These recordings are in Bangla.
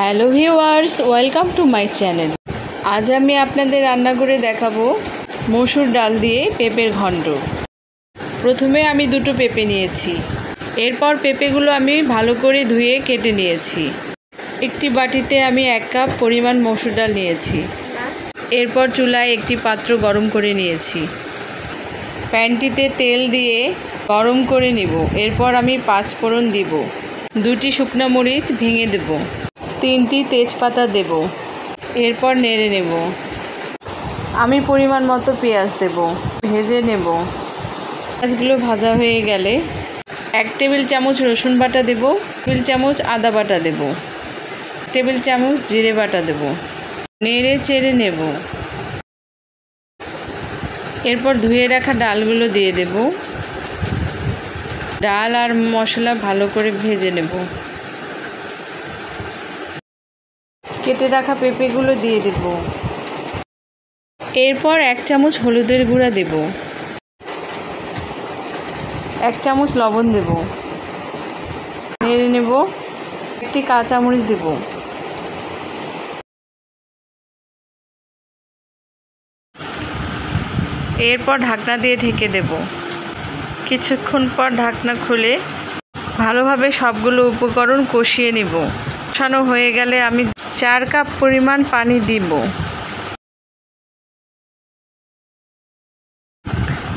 Hello viewers, welcome to my channel. আজ আমি আপনাদের রান্না করে দেখাবো মসুর ডাল দিয়ে পেঁপের ঘন্ট। প্রথমে আমি দুটো পেঁপে নিয়েছি। এরপর পেঁপেগুলো আমি ভালো করে ধুয়ে কেটে নিয়েছি। একটি বাটিতে আমি 1 কাপ পরিমাণ মসুর ডাল নিয়েছি। এরপর চুলায় একটি পাত্র গরম করে নিয়েছি। প্যানটিতে তেল দিয়ে গরম করে নেব। এরপর আমি 5 ফোড়ন দিব, 2টি শুকনো মরিচ ভেঙে দেব, 3টি তেজপাতা দেব। এরপর নেড়ে নেব। আমি পরিমাণ মতো পেঁয়াজ দেব, ভেজে নেব। পেঁয়াজগুলো ভাজা হয়ে গেলে 1 টেবিল চামচ রসুন বাটা দেব, 1 টেবিল চামচ আদা বাটা দেব, 1 টেবিল চামচ জিরে বাটা দেব। নেড়ে চেড়ে নেব। এরপর ধুয়ে রাখা ডালগুলো দিয়ে দেব। ডাল আর মশলা ভালো করে ভেজে নেব। কেটে রাখা পেঁপেগুলো দিয়ে দেব। এরপর 1 চামচ হলুদের গুঁড়া দেব, 1 চামচ লবণ দেব। নেড়ে নেব। একটি কাঁচামরিচ দেব। এরপর ঢাকনা দিয়ে ঢেকে দেব। কিছুক্ষণ পর ঢাকনা খুলে ভালোভাবে সবগুলো উপকরণ কষিয়ে নেব। কষানো হয়ে গেলে আমি 4 কাপ পরিমাণ পানি দিব।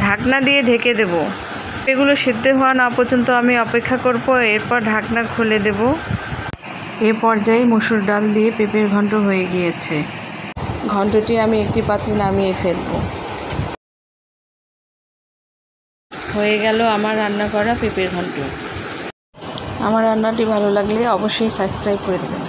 ঢাকনা দিয়ে ঢেকে দেব। এগুলো সিদ্ধ হওয়া না পর্যন্ত আমি অপেক্ষা করব। এরপর ঢাকনা খুলে দেব। এ পর্যায়ে মসুর ডাল দিয়ে পেঁপের ঘন্ট হয়ে গিয়েছে। ঘন্টটি আমি একটি পাত্রে নামিয়ে ফেলব। হয়ে গেল আমার রান্না করা পেঁপের ঘন্ট। আমার রান্নাটি ভালো লাগলে অবশ্যই সাবস্ক্রাইব করে দেবেন।